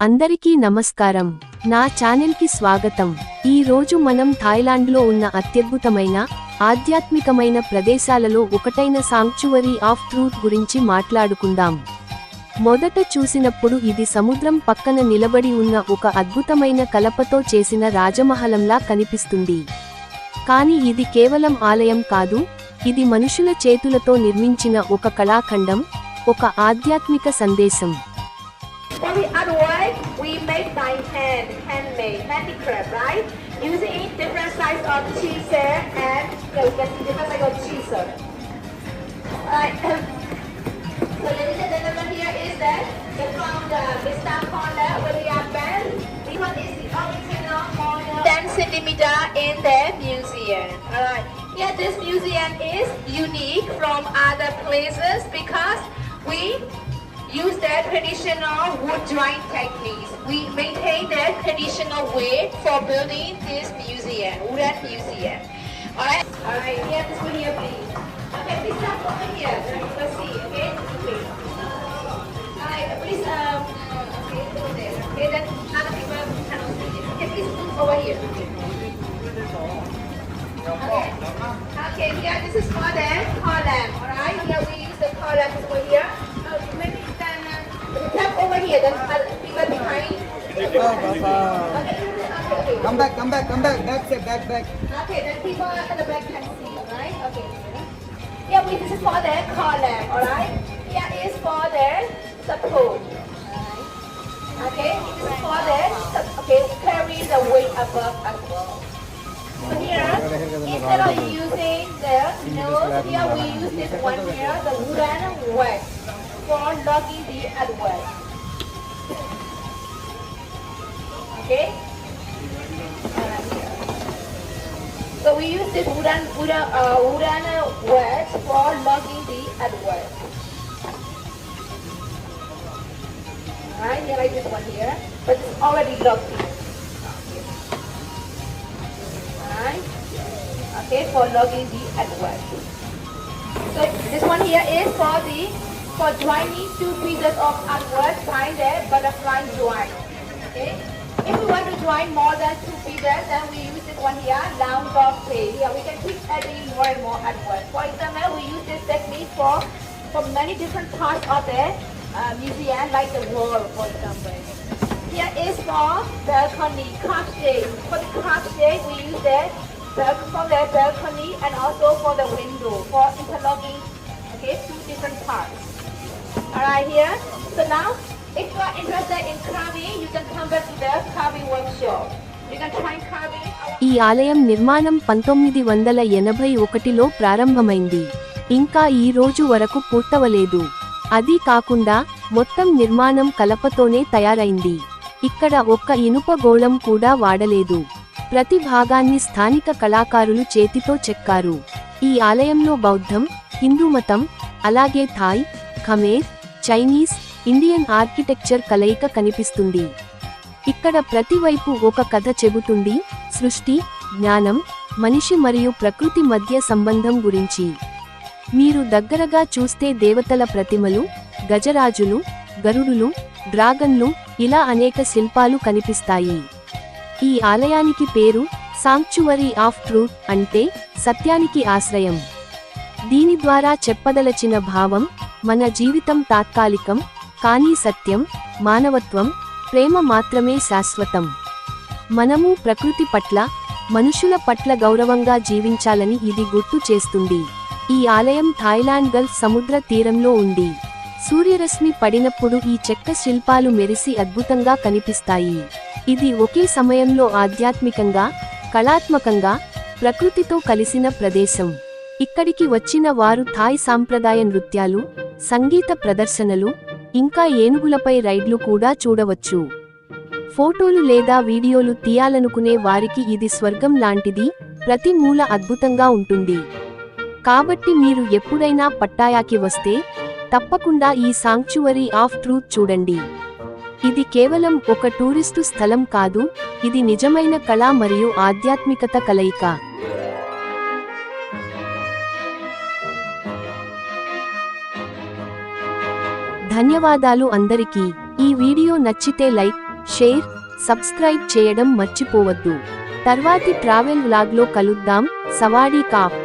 అందరికీ నమస్కారం. నా ఛానల్కి స్వాగతం. ఈ రోజు మనం థాయిలాండ్లో ఉన్న అత్యద్భుతమైన ఆధ్యాత్మికమైన ప్రదేశాలలో ఒకటైన సాంక్చువరీ ఆఫ్ ట్రూత్ గురించి మాట్లాడుకుందాం. మొదట చూసినప్పుడు ఇది సముద్రం పక్కన నిలబడి ఉన్న ఒక అద్భుతమైన కలపతో చేసిన రాజమహలంలా కనిపిస్తుంది. కానీ ఇది కేవలం ఆలయం కాదు, ఇది మనుషుల చేతులతో నిర్మించిన ఒక కళాఖండం, ఒక ఆధ్యాత్మిక సందేశం. For the artwork, we made by hand, handmade, handicraft, right? Using different size of cheese and you can see different size of cheese. Alright. So ladies and gentlemen, here is that from the Vista corner where we are band. This one is the original corner, 10 centimeter in the museum. Alright. Yeah, this museum is unique from other places because we use the traditional wood drying techniques. We maintain the traditional way for building this museum, wooden museum. Alright, here, this one here, please. Okay, please stop over here. Let's see, okay? Alright, please, okay, over there. Okay, then other people cannot see it. Okay, please move over here. Okay, here, this is for the column. Alright, here we use the column over here. Maybe tap over here, then people behind. Okay. Come back. Back. Okay, then people at the back can see, alright? Okay. Yeah, this is for the column, alright? Here is for the support, alright? Okay, this is for the, carry the weight above as well. So here, instead of using the nose, here we use this one here, the wooden wax, for logging the artwork. Okay? So we use this wooden wax for logging the artwork. Alright, here like this one here, but it's already logged in. Alright? Okay, for logging the artwork. So this one here is for joining two pieces of artwork by the butterfly join. Okay? If we want to join more than two pieces, then we use this one here, round dog play. Here we can keep adding more and more artwork. For example, we use this technique for many different parts of the museum, like the wall, for example. Here is for balcony, craft shade. For the craft shade, we use that for the balcony and also for the window, for interlocking, okay, two different parts. Alright, here. So now, if you are interested in carving, you can come back to the carving workshop. You can try carving. ఈ ఆలయం నిర్మాణం 1981లో ప్రారంభమైంది. ఇంకా ఈ రోజు వరకు పూర్తవలేదు. అది కాకుండా మొత్తం నిర్మాణం కలపతోనే తయారైంది. ఇక్కడ ఒక్క ఇనుప గోళం కూడా వాడలేదు. ప్రతి భాగాన్ని స్థానిక కళాకారులు చేతితో చెక్కారు. ఈ ఆలయంలో బౌద్ధం, హిందూ మతం, అలాగే థాయ్, ఖమేర్, చైనీస్, ఇండియన్ ఆర్కిటెక్చర్ కలయిక కనిపిస్తుంది. ఇక్కడ ప్రతి వైపు ఒక కథ చెబుతుంది, సృష్టి, జ్ఞానం, మనిషి మరియు ప్రకృతి మధ్య సంబంధం గురించి. మీరు దగ్గరగా చూస్తే దేవతల ప్రతిమలు, గజరాజులు, గరుడులు, డ్రాగన్లు, ఇలా అనేక శిల్పాలు కనిపిస్తాయి. ఈ ఆలయానికి పేరు సాంక్చువరీ ఆఫ్ ట్రూత్, అంటే సత్యానికి ఆశ్రయం. దీని ద్వారా చెప్పదలచిన భావం, మన జీవితం తాత్కాలికం, కానీ సత్యం, మానవత్వం, ప్రేమ మాత్రమే శాశ్వతం. మనము ప్రకృతి పట్ల, మనుషుల పట్ల గౌరవంగా జీవించాలని ఇది గుర్తు చేస్తుంది. ఈ ఆలయం థాయిలాండ్ గల్ఫ్ సముద్ర తీరంలో ఉంది. సూర్యరశ్మి పడినప్పుడు ఈ చెక్క శిల్పాలు మెరిసి అద్భుతంగా కనిపిస్తాయి. ఇది ఒకే సమయంలో ఆధ్యాత్మికంగా, కళాత్మకంగా, ప్రకృతితో కలిసిన ప్రదేశం. ఇక్కడికి వచ్చిన వారు థాయ్ సాంప్రదాయ నృత్యాలు, సంగీత ప్రదర్శనలు, ఇంకా ఏనుగులపై రైడ్లు కూడా చూడవచ్చు. ఫోటోలు లేదా వీడియోలు తీయాలనుకునే వారికి ఇది స్వర్గం లాంటిది. ప్రతి మూల అద్భుతంగా ఉంటుంది. కాబట్టి మీరు ఎప్పుడైనా పట్టాయాకి వస్తే తప్పకుండా ఈ సాంక్చువరీ ఆఫ్ ట్రూత్ చూడండి. ఇది కేవలం ఒక టూరిస్టు స్థలం కాదు, ఇది నిజమైన కళ మరియు ఆధ్యాత్మికత కలయిక. ధన్యవాదాలు అందరికీ. ఈ వీడియో నచ్చితే లైక్, షేర్ సబ్స్క్రైబ్ చేయడం మర్చిపోవద్దు. తర్వాతి ట్రావెల్ వ్లాగ్లో కలుద్దాం. సవాడీ కాప్.